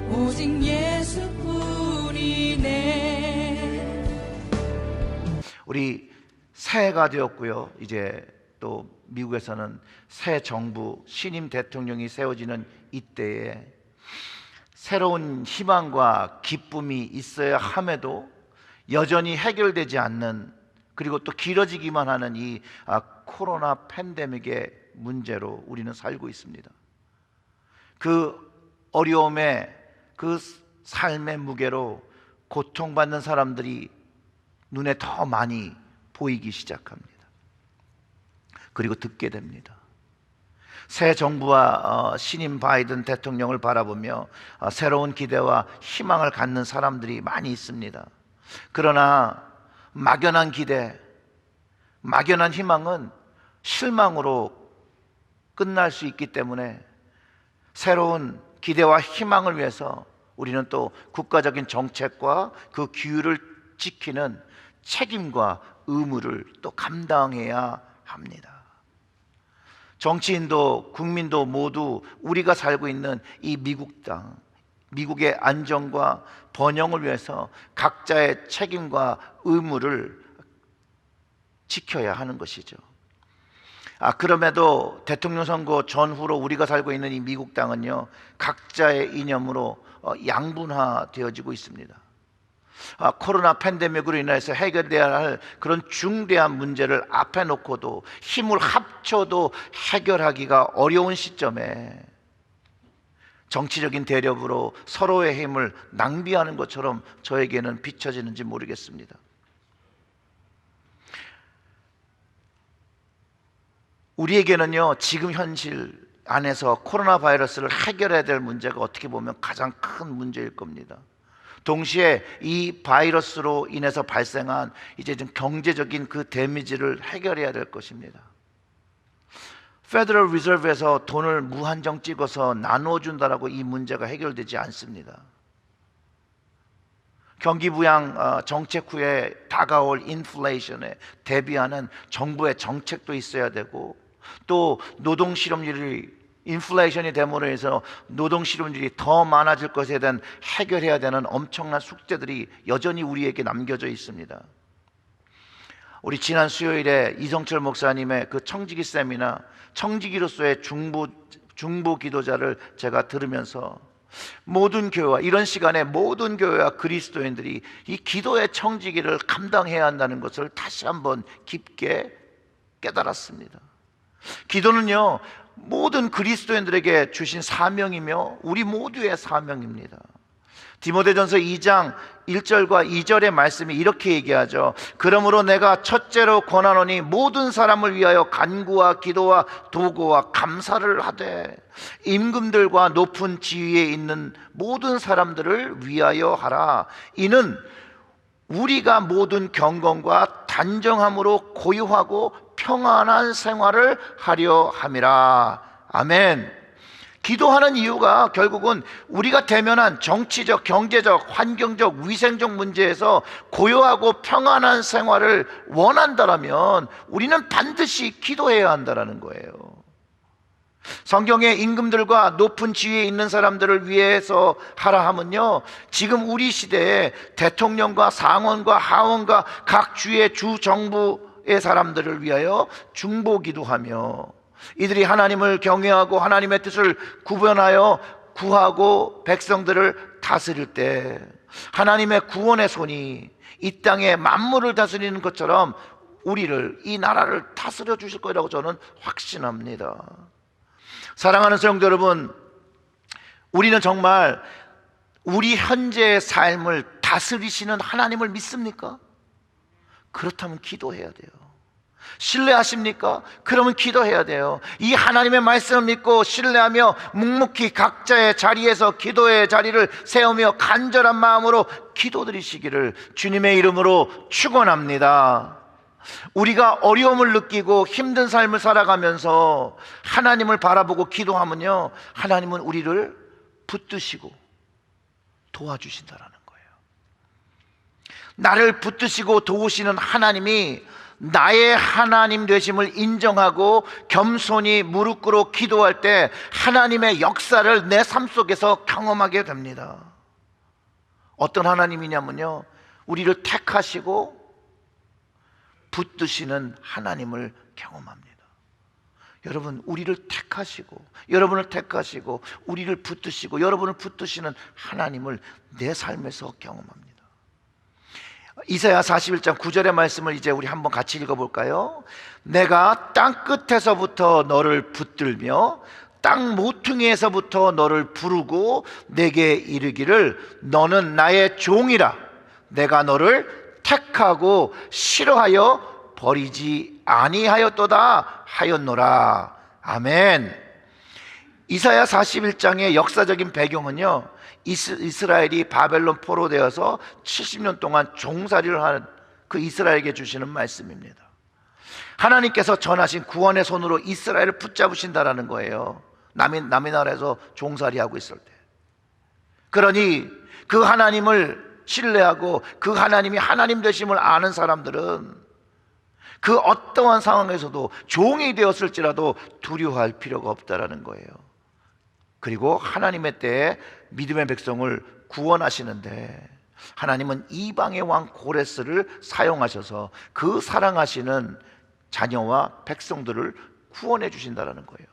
오직 예수뿐이네. 우리 새해가 되었고요. 이제 또 미국에서는 새 정부, 신임 대통령이 세워지는 이때에 새로운 희망과 기쁨이 있어야 함에도 여전히 해결되지 않는, 그리고 또 길어지기만 하는 이 코로나 팬데믹의 문제로 우리는 살고 있습니다. 그 어려움에, 그 삶의 무게로 고통받는 사람들이 눈에 더 많이 보이기 시작합니다. 그리고 듣게 됩니다. 새 정부와 신임 바이든 대통령을 바라보며 새로운 기대와 희망을 갖는 사람들이 많이 있습니다. 그러나 막연한 기대, 막연한 희망은 실망으로 끝날 수 있기 때문에 새로운 기대와 희망을 위해서 우리는 또 국가적인 정책과 그 규율을 지키는 책임과 의무를 또 감당해야 합니다. 정치인도 국민도 모두 우리가 살고 있는 이 미국 땅, 미국의 안정과 번영을 위해서 각자의 책임과 의무를 지켜야 하는 것이죠. 그럼에도 대통령 선거 전후로 우리가 살고 있는 이 미국 땅은요, 각자의 이념으로 양분화되어지고 있습니다. 코로나 팬데믹으로 인해서 해결돼야 할 그런 중대한 문제를 앞에 놓고도 힘을 합쳐도 해결하기가 어려운 시점에 정치적인 대립으로 서로의 힘을 낭비하는 것처럼 저에게는 비춰지는지 모르겠습니다. 우리에게는요, 지금 현실 안에서 코로나 바이러스를 해결해야 될 문제가 어떻게 보면 가장 큰 문제일 겁니다. 동시에 이 바이러스로 인해서 발생한 이제 좀 경제적인 그 데미지를 해결해야 될 것입니다. 페더럴 리저브에서 돈을 무한정 찍어서 나누어준다라고 이 문제가 해결되지 않습니다. 경기부양 정책 후에 다가올 인플레이션에 대비하는 정부의 정책도 있어야 되고, 또 노동실업률이 인플레이션이 됨으로 해서 노동실업률이 더 많아질 것에 대한 해결해야 되는 엄청난 숙제들이 여전히 우리에게 남겨져 있습니다. 우리 지난 수요일에 이성철 목사님의 그 청지기 세미나, 청지기로서의 중보 기도자를 제가 들으면서 모든 교회와, 이런 시간에 모든 교회와 그리스도인들이 이 기도의 청지기를 감당해야 한다는 것을 다시 한번 깊게 깨달았습니다. 기도는요, 모든 그리스도인들에게 주신 사명이며 우리 모두의 사명입니다. 디모데전서 2장 1절과 2절의 말씀이 이렇게 얘기하죠. 그러므로 내가 첫째로 권하노니 모든 사람을 위하여 간구와 기도와 도구와 감사를 하되 임금들과 높은 지위에 있는 모든 사람들을 위하여 하라. 이는 우리가 모든 경건과 단정함으로 고요하고 평안한 생활을 하려 함이라. 아멘. 기도하는 이유가 결국은 우리가 대면한 정치적, 경제적, 환경적, 위생적 문제에서 고요하고 평안한 생활을 원한다면 우리는 반드시 기도해야 한다는 거예요. 성경에 임금들과 높은 지위에 있는 사람들을 위해서 하라 하면요, 지금 우리 시대에 대통령과 상원과 하원과 각 주의 주 정부의 사람들을 위하여 중보기도하며 이들이 하나님을 경외하고 하나님의 뜻을 구별하여 구하고 백성들을 다스릴 때 하나님의 구원의 손이 이 땅의 만물을 다스리는 것처럼 우리를, 이 나라를 다스려 주실 거라고 저는 확신합니다. 사랑하는 성도 여러분, 우리는 정말 우리 현재의 삶을 다스리시는 하나님을 믿습니까? 그렇다면 기도해야 돼요. 신뢰하십니까? 그러면 기도해야 돼요. 이 하나님의 말씀을 믿고 신뢰하며 묵묵히 각자의 자리에서 기도의 자리를 세우며 간절한 마음으로 기도드리시기를 주님의 이름으로 축원합니다. 우리가 어려움을 느끼고 힘든 삶을 살아가면서 하나님을 바라보고 기도하면요, 하나님은 우리를 붙드시고 도와주신다라는 거예요. 나를 붙드시고 도우시는 하나님이 나의 하나님 되심을 인정하고 겸손히 무릎 꿇어 기도할 때 하나님의 역사를 내 삶 속에서 경험하게 됩니다. 어떤 하나님이냐면요, 우리를 택하시고 붙드시는 하나님을 경험합니다. 여러분, 우리를 택하시고, 여러분을 택하시고, 우리를 붙드시고, 여러분을 붙드시는 하나님을 내 삶에서 경험합니다. 이사야 41장 9절의 말씀을 이제 우리 한번 같이 읽어볼까요? 내가 땅 끝에서부터 너를 붙들며 땅 모퉁이에서부터 너를 부르고 내게 이르기를 너는 나의 종이라. 내가 너를 택하고 싫어하여 버리지 아니하였도다 하였노라. 아멘. 이사야 41장의 역사적인 배경은요, 이스라엘이 바벨론 포로되어서 70년 동안 종살이를 하는 그 이스라엘에게 주시는 말씀입니다. 하나님께서 전하신 구원의 손으로 이스라엘을 붙잡으신다라는 거예요. 남의 나라에서 종살이하고 있을 때. 그러니 그 하나님을 신뢰하고 그 하나님이 하나님 되심을 아는 사람들은 그 어떠한 상황에서도 종이 되었을지라도 두려워할 필요가 없다라는 거예요. 그리고 하나님의 때에 믿음의 백성을 구원하시는데 하나님은 이방의 왕 고레스를 사용하셔서 그 사랑하시는 자녀와 백성들을 구원해 주신다는 거예요.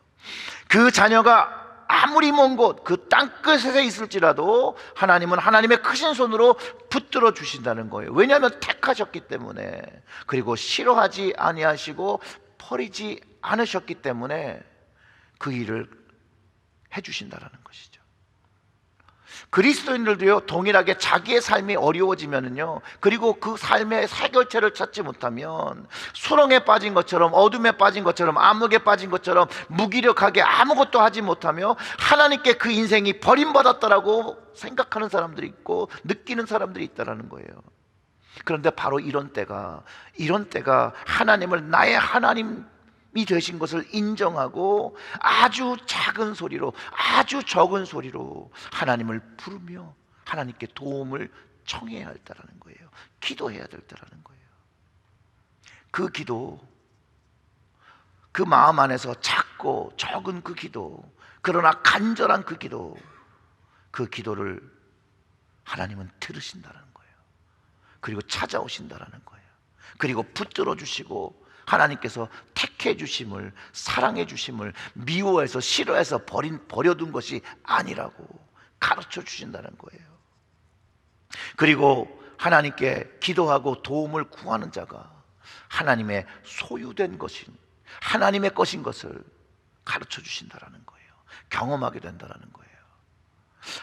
그 자녀가 아무리 먼 곳 그 땅끝에 있을지라도 하나님은 하나님의 크신 손으로 붙들어 주신다는 거예요. 왜냐하면 택하셨기 때문에, 그리고 싫어하지 아니하시고 버리지 않으셨기 때문에 그 일을 해주신다는 것이죠. 그리스도인들도요, 동일하게 자기의 삶이 어려워지면은요, 그리고 그 삶의 해결책을 찾지 못하면 수렁에 빠진 것처럼, 어둠에 빠진 것처럼, 암흑에 빠진 것처럼 무기력하게 아무것도 하지 못하며 하나님께 그 인생이 버림받았다라고 생각하는 사람들이 있고 느끼는 사람들이 있다는 거예요. 그런데 바로 이런 때가 하나님을 나의 하나님이 되신 것을 인정하고 아주 작은 소리로, 아주 적은 소리로 하나님을 부르며 하나님께 도움을 청해야 한다는 거예요. 기도해야 된다는 거예요. 그 기도, 그 마음 안에서 작고 적은 그 기도, 그러나 간절한 그 기도, 그 기도를 하나님은 들으신다는 거예요. 그리고 찾아오신다는 거예요. 그리고 붙들어 주시고 하나님께서 택해 주심을, 사랑해 주심을 미워해서 싫어해서 버려둔 것이 아니라고 가르쳐 주신다는 거예요. 그리고 하나님께 기도하고 도움을 구하는 자가 하나님의 소유된 것인, 하나님의 것인 것을 가르쳐 주신다는 거예요. 경험하게 된다는 거예요.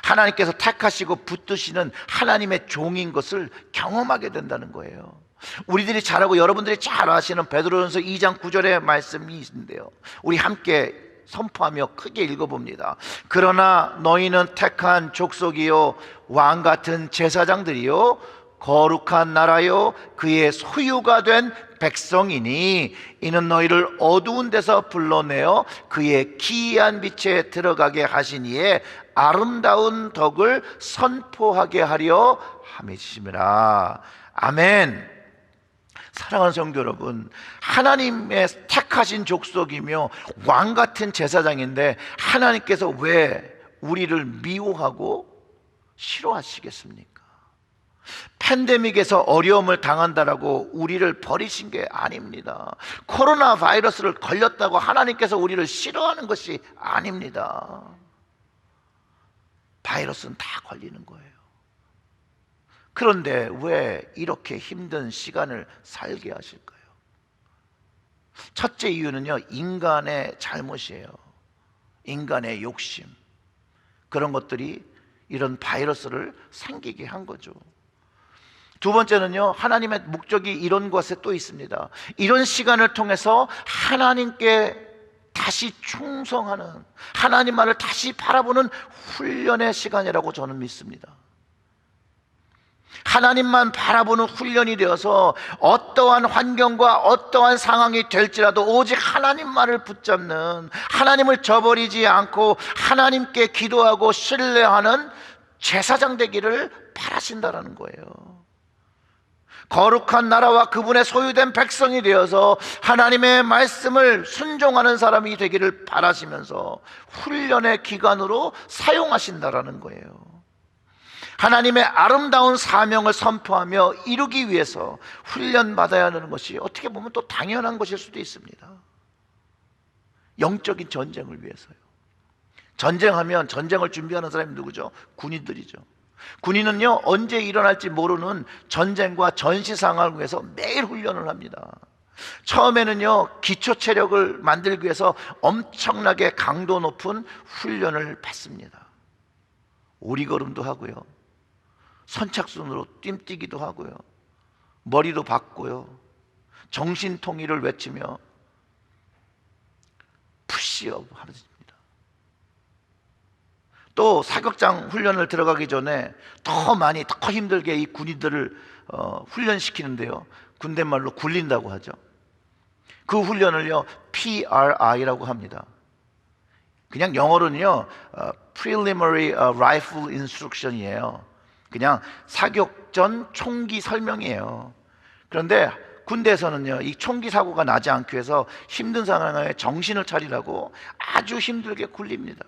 하나님께서 택하시고 붙드시는 하나님의 종인 것을 경험하게 된다는 거예요. 우리들이 잘 알고 여러분들이 잘 아시는 베드로전서 2장 9절의 말씀이 있는데요, 우리 함께 선포하며 크게 읽어봅니다. 그러나 너희는 택한 족속이요 왕같은 제사장들이요 거룩한 나라요 그의 소유가 된 백성이니 이는 너희를 어두운 데서 불러내어 그의 기이한 빛에 들어가게 하시니에 아름다운 덕을 선포하게 하려 함이시니라. 아멘. 사랑하는 성도 여러분, 하나님의 택하신 족속이며 왕같은 제사장인데 하나님께서 왜 우리를 미워하고 싫어하시겠습니까? 팬데믹에서 어려움을 당한다라고 우리를 버리신 게 아닙니다. 코로나 바이러스를 걸렸다고 하나님께서 우리를 싫어하는 것이 아닙니다. 바이러스는 다 걸리는 거예요. 그런데 왜 이렇게 힘든 시간을 살게 하실까요? 첫째 이유는요, 인간의 잘못이에요. 인간의 욕심, 그런 것들이 이런 바이러스를 생기게 한 거죠. 두 번째는요, 하나님의 목적이 이런 것에 또 있습니다. 이런 시간을 통해서 하나님께 다시 충성하는, 하나님만을 다시 바라보는 훈련의 시간이라고 저는 믿습니다. 하나님만 바라보는 훈련이 되어서 어떠한 환경과 어떠한 상황이 될지라도 오직 하나님만을 붙잡는, 하나님을 저버리지 않고 하나님께 기도하고 신뢰하는 제사장 되기를 바라신다라는 거예요. 거룩한 나라와 그분의 소유된 백성이 되어서 하나님의 말씀을 순종하는 사람이 되기를 바라시면서 훈련의 기간으로 사용하신다라는 거예요. 하나님의 아름다운 사명을 선포하며 이루기 위해서 훈련받아야 하는 것이 어떻게 보면 또 당연한 것일 수도 있습니다. 영적인 전쟁을 위해서요. 전쟁하면 전쟁을 준비하는 사람이 누구죠? 군인들이죠. 군인은요, 언제 일어날지 모르는 전쟁과 전시 상황을 위해서 매일 훈련을 합니다. 처음에는요, 기초 체력을 만들기 위해서 엄청나게 강도 높은 훈련을 받습니다. 오리걸음도 하고요, 선착순으로 뜀뛰기도 하고요, 머리도 박고요, 정신통일을 외치며 푸시업 하는 겁니다. 또 사격장 훈련을 들어가기 전에 더 많이 더 힘들게 이 군인들을 훈련시키는데요, 군대 말로 굴린다고 하죠. 그 훈련을요 PRI라고 합니다. 그냥 영어로는요 Preliminary Rifle Instruction이에요. 그냥 사격전 총기 설명이에요. 그런데 군대에서는요, 이 총기 사고가 나지 않기 위해서 힘든 상황에 정신을 차리라고 아주 힘들게 굴립니다.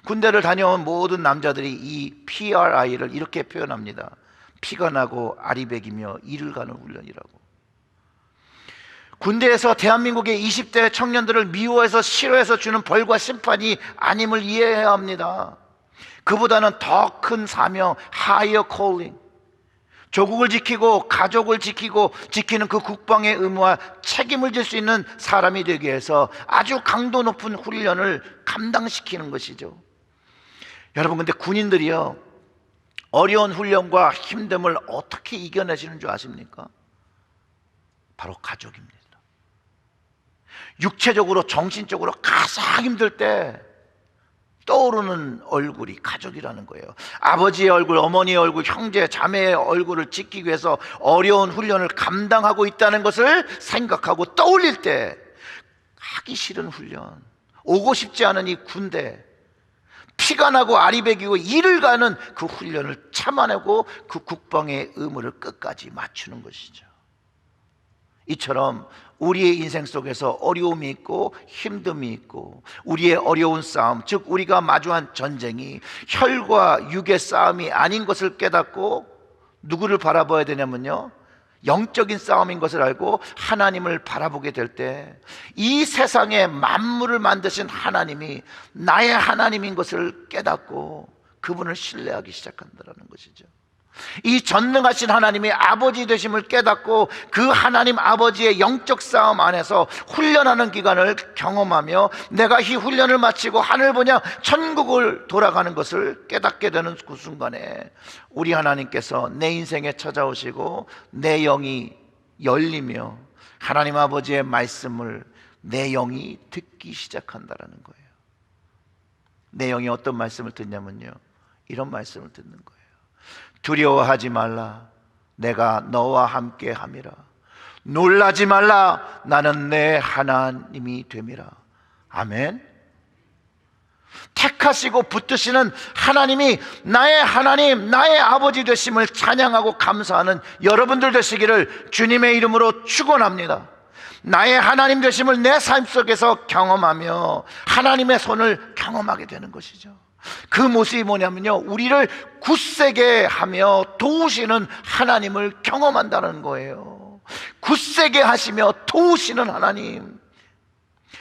군대를 다녀온 모든 남자들이 이 PRI를 이렇게 표현합니다. 피가 나고 알이 배기며 이를 가는 훈련이라고. 군대에서 대한민국의 20대 청년들을 미워해서 싫어해서 주는 벌과 심판이 아님을 이해해야 합니다. 그보다는 더 큰 사명, higher calling, 조국을 지키고 가족을 지키는 그 국방의 의무와 책임을 질 수 있는 사람이 되기 위해서 아주 강도 높은 훈련을 감당시키는 것이죠. 여러분, 근데 군인들이요, 어려운 훈련과 힘듦을 어떻게 이겨내시는 줄 아십니까? 바로 가족입니다. 육체적으로 정신적으로 가장 힘들 때 떠오르는 얼굴이 가족이라는 거예요. 아버지의 얼굴, 어머니의 얼굴, 형제, 자매의 얼굴을 지키기 위해서 어려운 훈련을 감당하고 있다는 것을 생각하고 떠올릴 때 하기 싫은 훈련, 오고 싶지 않은 이 군대, 피가 나고 알이 배기고 이를 가는 그 훈련을 참아내고 그 국방의 의무를 끝까지 맞추는 것이죠. 이처럼 우리의 인생 속에서 어려움이 있고 힘듦이 있고 우리의 어려운 싸움, 즉 우리가 마주한 전쟁이 혈과 육의 싸움이 아닌 것을 깨닫고 누구를 바라봐야 되냐면요, 영적인 싸움인 것을 알고 하나님을 바라보게 될 때 이 세상의 만물을 만드신 하나님이 나의 하나님인 것을 깨닫고 그분을 신뢰하기 시작한다는 것이죠. 이 전능하신 하나님의 아버지 되심을 깨닫고 그 하나님 아버지의 영적 싸움 안에서 훈련하는 기간을 경험하며 내가 이 훈련을 마치고 하늘 보냐 천국을 돌아가는 것을 깨닫게 되는 그 순간에 우리 하나님께서 내 인생에 찾아오시고 내 영이 열리며 하나님 아버지의 말씀을 내 영이 듣기 시작한다는 거예요. 내 영이 어떤 말씀을 듣냐면요, 이런 말씀을 듣는 거예요. 두려워하지 말라, 내가 너와 함께 함이라. 놀라지 말라, 나는 내 하나님이 됨이라. 아멘. 택하시고 붙드시는 하나님이 나의 하나님, 나의 아버지 되심을 찬양하고 감사하는 여러분들 되시기를 주님의 이름으로 축원합니다. 나의 하나님 되심을 내 삶 속에서 경험하며 하나님의 손을 경험하게 되는 것이죠. 그 모습이 뭐냐면요, 우리를 굳세게 하며 도우시는 하나님을 경험한다는 거예요. 굳세게 하시며 도우시는 하나님.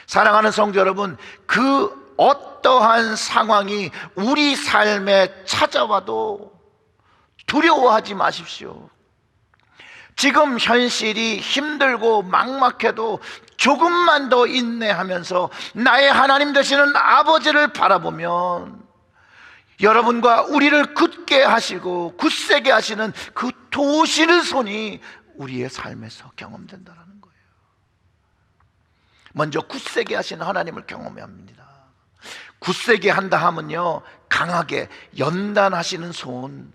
사랑하는 성도 여러분, 그 어떠한 상황이 우리 삶에 찾아와도 두려워하지 마십시오. 지금 현실이 힘들고 막막해도 조금만 더 인내하면서 나의 하나님 되시는 아버지를 바라보면 여러분과 우리를 굳게 하시고 굳세게 하시는 그 도우시는 손이 우리의 삶에서 경험된다는 거예요. 먼저 굳세게 하시는 하나님을 경험해야 합니다. 굳세게 한다 하면요, 강하게 연단하시는 손,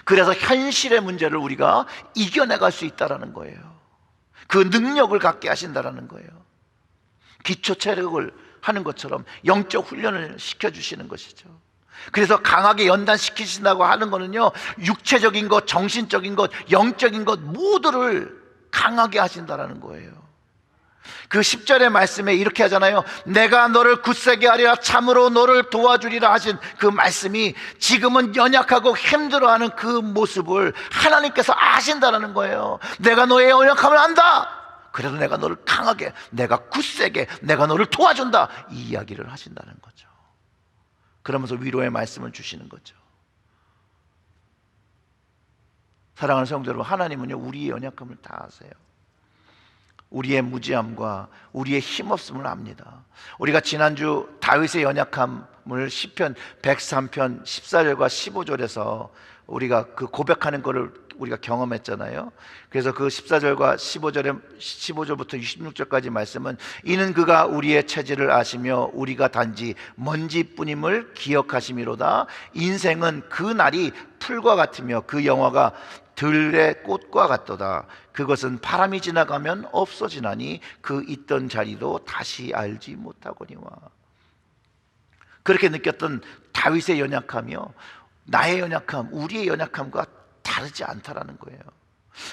그래서 현실의 문제를 우리가 이겨내갈 수 있다는 거예요. 그 능력을 갖게 하신다는 거예요. 기초 체력을 하는 것처럼 영적 훈련을 시켜주시는 것이죠. 그래서 강하게 연단시키신다고 하는 거는요, 육체적인 것, 정신적인 것, 영적인 것 모두를 강하게 하신다라는 거예요. 그 10절의 말씀에 이렇게 하잖아요. 내가 너를 굳세게 하리라, 참으로 너를 도와주리라 하신 그 말씀이 지금은 연약하고 힘들어하는 그 모습을 하나님께서 아신다라는 거예요. 내가 너의 연약함을 안다. 그래도 내가 너를 강하게, 내가 굳세게, 내가 너를 도와준다, 이 이야기를 하신다는 거죠. 그러면서 위로의 말씀을 주시는 거죠. 사랑하는 성도 여러분, 하나님은요, 우리의 연약함을 다 아세요. 우리의 무지함과 우리의 힘없음을 압니다. 우리가 지난주 다윗의 연약함을 시편 103편 14절과 15절에서 우리가 그 고백하는 것을 우리가 경험했잖아요. 그래서 그 14절과 15절부터 26절까지 말씀은 이는 그가 우리의 체질을 아시며 우리가 단지 먼지뿐임을 기억하심이로다. 인생은 그 날이 풀과 같으며 그 영화가 들의 꽃과 같도다. 그것은 바람이 지나가면 없어지나니 그 있던 자리도 다시 알지 못하거니와. 그렇게 느꼈던 다윗의 연약함이요, 나의 연약함, 우리의 연약함과 다르지 않다라는 거예요.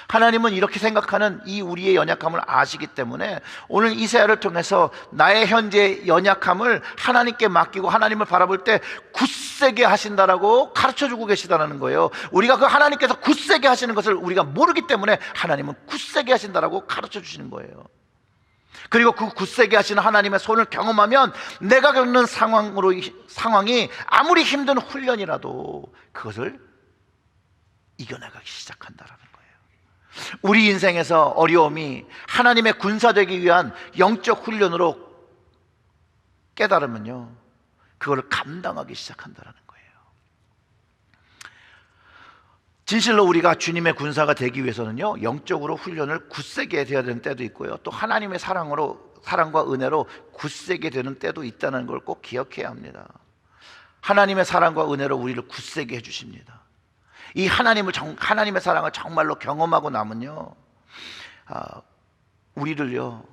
하나님은 이렇게 생각하는 이 우리의 연약함을 아시기 때문에 오늘 이사야를 통해서 나의 현재 연약함을 하나님께 맡기고 하나님을 바라볼 때 굳세게 하신다라고 가르쳐주고 계시다는 거예요. 우리가 그 하나님께서 굳세게 하시는 것을 우리가 모르기 때문에 하나님은 굳세게 하신다라고 가르쳐 주시는 거예요. 그리고 그 굳세게 하시는 하나님의 손을 경험하면 내가 겪는 상황이 아무리 힘든 훈련이라도 그것을 이겨나가기 시작한다라는 거예요. 우리 인생에서 어려움이 하나님의 군사되기 위한 영적 훈련으로 깨달으면요, 그거를 감당하기 시작한다라는 거예요. 진실로 우리가 주님의 군사가 되기 위해서는요, 영적으로 훈련을 굳세게 되어야 되는 때도 있고요, 또 하나님의 사랑과 은혜로 굳세게 되는 때도 있다는 걸 꼭 기억해야 합니다. 하나님의 사랑과 은혜로 우리를 굳세게 해주십니다. 이 하나님의 사랑을 정말로 경험하고 나면요, 우리를요,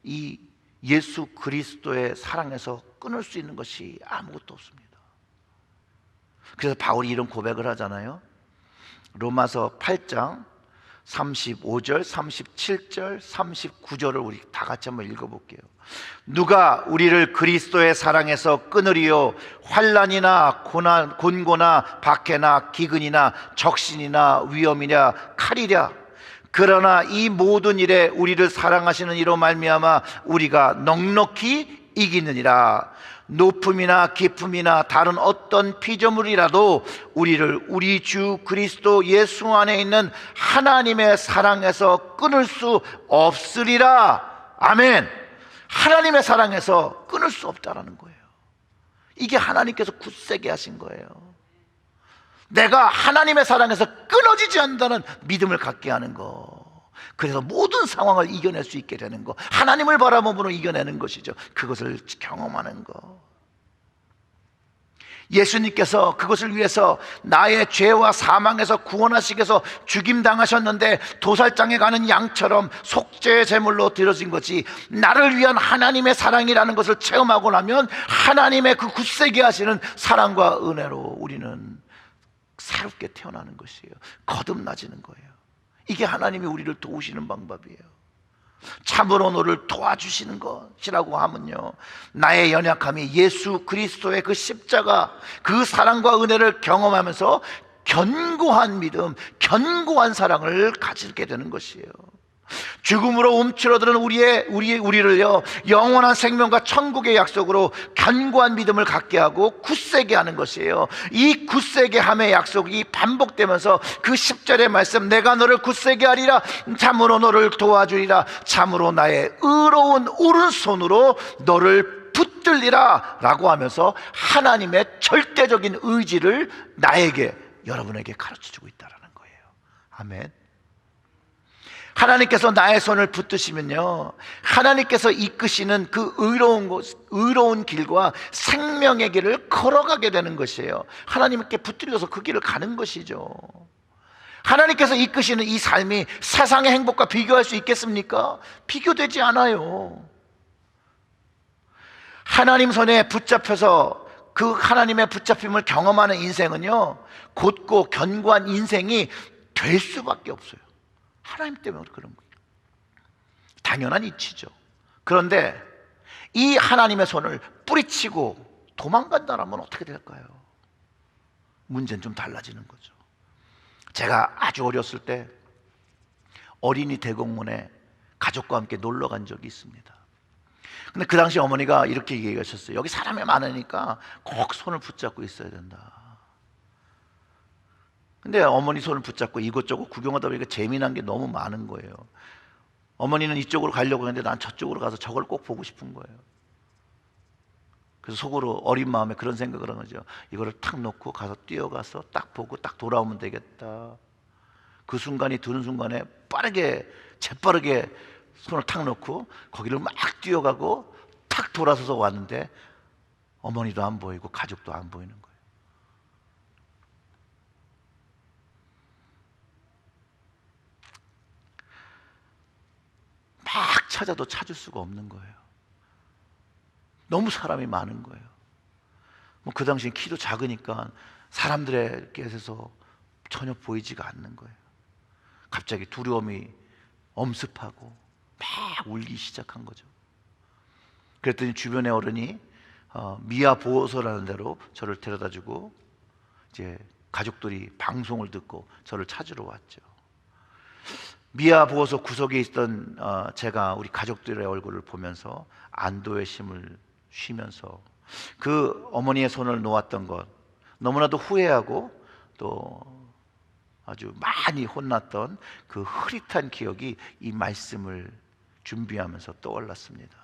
이 예수 그리스도의 사랑에서 끊을 수 있는 것이 아무것도 없습니다. 그래서 바울이 이런 고백을 하잖아요. 로마서 8장 35절, 37절, 39절을 우리 다 같이 한번 읽어볼게요. 누가 우리를 그리스도의 사랑에서 끊으리요? 환난이나 곤고나 박해나 기근이나 적신이나 위험이냐 칼이랴. 그러나 이 모든 일에 우리를 사랑하시는 이로 말미암아 우리가 넉넉히 이기느니라. 높음이나 깊음이나 다른 어떤 피조물이라도 우리를 우리 주 그리스도 예수 안에 있는 하나님의 사랑에서 끊을 수 없으리라. 아멘. 하나님의 사랑에서 끊을 수 없다라는 거예요. 이게 하나님께서 굳세게 하신 거예요. 내가 하나님의 사랑에서 끊어지지 않는다는 믿음을 갖게 하는 거. 그래서 모든 상황을 이겨낼 수 있게 되는 거, 하나님을 바라봄으로 이겨내는 것이죠. 그것을 경험하는 거. 예수님께서 그것을 위해서 나의 죄와 사망에서 구원하시기 위해서 죽임당하셨는데 도살장에 가는 양처럼 속죄의 제물로 드려진 것이 나를 위한 하나님의 사랑이라는 것을 체험하고 나면 하나님의 그 굳세게 하시는 사랑과 은혜로 우리는 새롭게 태어나는 것이에요. 거듭나지는 거예요. 이게 하나님이 우리를 도우시는 방법이에요. 참으로 너를 도와주시는 것이라고 하면요, 나의 연약함이 예수 그리스도의 그 십자가, 그 사랑과 은혜를 경험하면서 견고한 믿음, 견고한 사랑을 가지게 되는 것이에요. 죽음으로 움츠러드는 우리를요, 영원한 생명과 천국의 약속으로 견고한 믿음을 갖게 하고 굳세게 하는 것이에요. 이 굳세게 함의 약속이 반복되면서 그 10절의 말씀, 내가 너를 굳세게 하리라, 참으로 너를 도와주리라, 참으로 나의 의로운 오른손으로 너를 붙들리라 라고 하면서 하나님의 절대적인 의지를 나에게, 여러분에게 가르쳐주고 있다는 거예요. 아멘. 하나님께서 나의 손을 붙드시면요, 하나님께서 이끄시는 그 의로운 길과 생명의 길을 걸어가게 되는 것이에요. 하나님께 붙들려서 그 길을 가는 것이죠. 하나님께서 이끄시는 이 삶이 세상의 행복과 비교할 수 있겠습니까? 비교되지 않아요. 하나님 손에 붙잡혀서 그 하나님의 붙잡힘을 경험하는 인생은요, 곧고 견고한 인생이 될 수밖에 없어요. 하나님 때문에 그런 거예요. 당연한 이치죠. 그런데 이 하나님의 손을 뿌리치고 도망간다면 어떻게 될까요? 문제는 좀 달라지는 거죠. 제가 아주 어렸을 때 어린이 대공원에 가족과 함께 놀러 간 적이 있습니다. 근데 그 당시 어머니가 이렇게 얘기하셨어요. 여기 사람이 많으니까 꼭 손을 붙잡고 있어야 된다. 근데 어머니 손을 붙잡고 이것저것 구경하다 보니까 재미난 게 너무 많은 거예요. 어머니는 이쪽으로 가려고 했는데 난 저쪽으로 가서 저걸 꼭 보고 싶은 거예요. 그래서 속으로 어린 마음에 그런 생각을 한 거죠. 이거를 탁 놓고 가서 뛰어가서 딱 보고 딱 돌아오면 되겠다. 그 순간이 드는 순간에 빠르게 재빠르게 손을 탁 놓고 거기를 막 뛰어가고 탁 돌아서서 왔는데 어머니도 안 보이고 가족도 안 보이는 거예요. 막 찾아도 찾을 수가 없는 거예요. 너무 사람이 많은 거예요. 그 당시엔 키도 작으니까 사람들에게서 전혀 보이지가 않는 거예요. 갑자기 두려움이 엄습하고 막 울기 시작한 거죠. 그랬더니 주변의 어른이 미아 보호소라는 데로 저를 데려다주고 이제 가족들이 방송을 듣고 저를 찾으러 왔죠. 미아 보호소 구석에 있던 제가 우리 가족들의 얼굴을 보면서 안도의 심을 쉬면서 그 어머니의 손을 놓았던 것, 너무나도 후회하고 또 아주 많이 혼났던 그 흐릿한 기억이 이 말씀을 준비하면서 떠올랐습니다.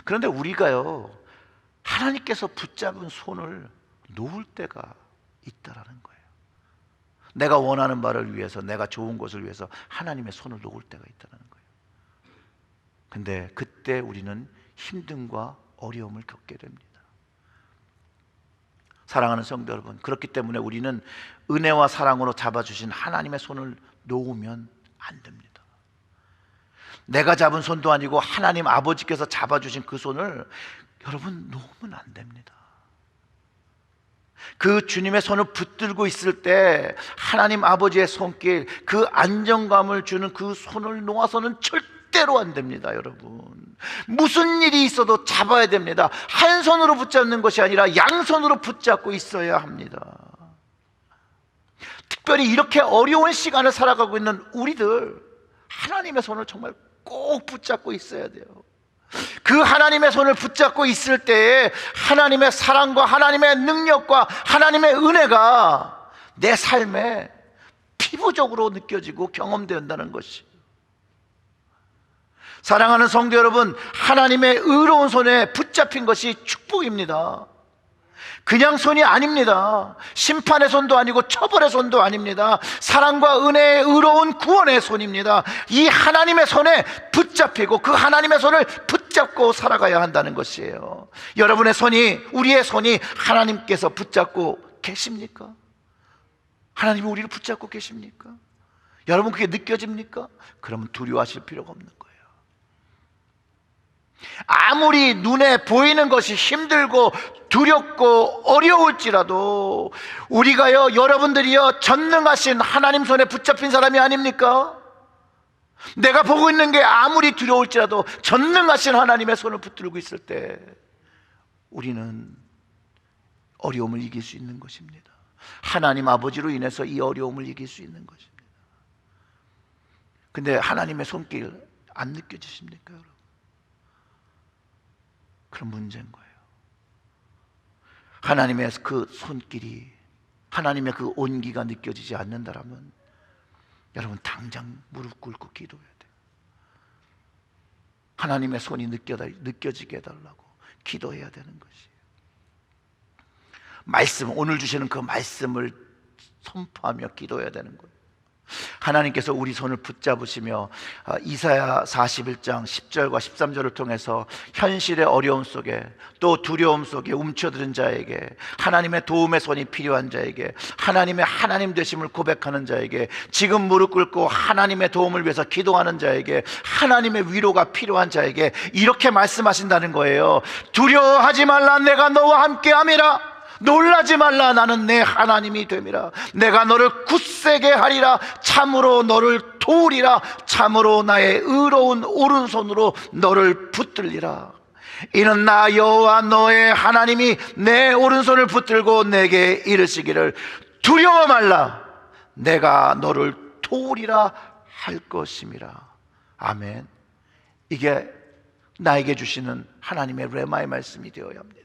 그런데 우리가요, 하나님께서 붙잡은 손을 놓을 때가 있다라는 거예요. 내가 원하는 바를 위해서, 내가 좋은 것을 위해서 하나님의 손을 놓을 때가 있다는 거예요. 근데 그때 우리는 힘듦과 어려움을 겪게 됩니다. 사랑하는 성도 여러분, 그렇기 때문에 우리는 은혜와 사랑으로 잡아주신 하나님의 손을 놓으면 안 됩니다. 내가 잡은 손도 아니고 하나님 아버지께서 잡아주신 그 손을 여러분 놓으면 안 됩니다. 그 주님의 손을 붙들고 있을 때 하나님 아버지의 손길, 그 안정감을 주는 그 손을 놓아서는 절대로 안 됩니다. 여러분, 무슨 일이 있어도 잡아야 됩니다. 한 손으로 붙잡는 것이 아니라 양손으로 붙잡고 있어야 합니다. 특별히 이렇게 어려운 시간을 살아가고 있는 우리들, 하나님의 손을 정말 꼭 붙잡고 있어야 돼요. 그 하나님의 손을 붙잡고 있을 때에 하나님의 사랑과 하나님의 능력과 하나님의 은혜가 내 삶에 피부적으로 느껴지고 경험된다는 것이, 사랑하는 성도 여러분, 하나님의 의로운 손에 붙잡힌 것이 축복입니다. 그냥 손이 아닙니다. 심판의 손도 아니고 처벌의 손도 아닙니다. 사랑과 은혜의 의로운 구원의 손입니다. 이 하나님의 손에 붙잡히고 그 하나님의 손을 붙잡고 살아가야 한다는 것이에요. 여러분의 손이, 우리의 손이 하나님께서 붙잡고 계십니까? 하나님이 우리를 붙잡고 계십니까? 여러분, 그게 느껴집니까? 그러면 두려워하실 필요가 없는 거예요. 아무리 눈에 보이는 것이 힘들고 두렵고 어려울지라도 우리가요, 여러분들이요, 전능하신 하나님 손에 붙잡힌 사람이 아닙니까? 내가 보고 있는 게 아무리 두려울지라도 전능하신 하나님의 손을 붙들고 있을 때 우리는 어려움을 이길 수 있는 것입니다. 하나님 아버지로 인해서 이 어려움을 이길 수 있는 것입니다. 근데 하나님의 손길 안 느껴지십니까, 여러분? 그런 문제인 거예요. 하나님의 그 손길이, 하나님의 그 온기가 느껴지지 않는다라면 여러분, 당장 무릎 꿇고 기도해야 돼요. 하나님의 손이 느껴지게 해달라고 기도해야 되는 것이에요. 말씀, 오늘 주시는 그 말씀을 선포하며 기도해야 되는 거예요. 하나님께서 우리 손을 붙잡으시며 이사야 41장 10절과 13절을 통해서 현실의 어려움 속에 또 두려움 속에 움츠러든 자에게, 하나님의 도움의 손이 필요한 자에게, 하나님의 하나님 되심을 고백하는 자에게, 지금 무릎 꿇고 하나님의 도움을 위해서 기도하는 자에게, 하나님의 위로가 필요한 자에게 이렇게 말씀하신다는 거예요. 두려워하지 말라, 내가 너와 함께함이라. 놀라지 말라, 나는 내 하나님이 됨이라. 내가 너를 굳세게 하리라. 참으로 너를 도우리라. 참으로 나의 의로운 오른손으로 너를 붙들리라. 이는 나 여호와 너의 하나님이 내 오른손을 붙들고 내게 이르시기를 두려워 말라, 내가 너를 도우리라 할 것임이라. 아멘. 이게 나에게 주시는 하나님의 레마의 말씀이 되어야 합니다.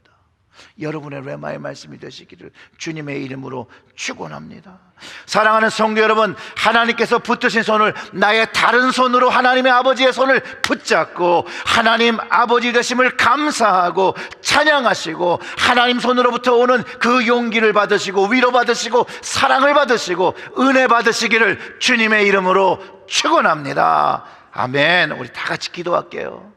여러분의 레마의 말씀이 되시기를 주님의 이름으로 축원합니다. 사랑하는 성도 여러분, 하나님께서 붙드신 손을 나의 다른 손으로 하나님의 아버지의 손을 붙잡고 하나님 아버지 되심을 감사하고 찬양하시고, 하나님 손으로부터 오는 그 용기를 받으시고 위로 받으시고 사랑을 받으시고 은혜 받으시기를 주님의 이름으로 축원합니다. 아멘. 우리 다 같이 기도할게요.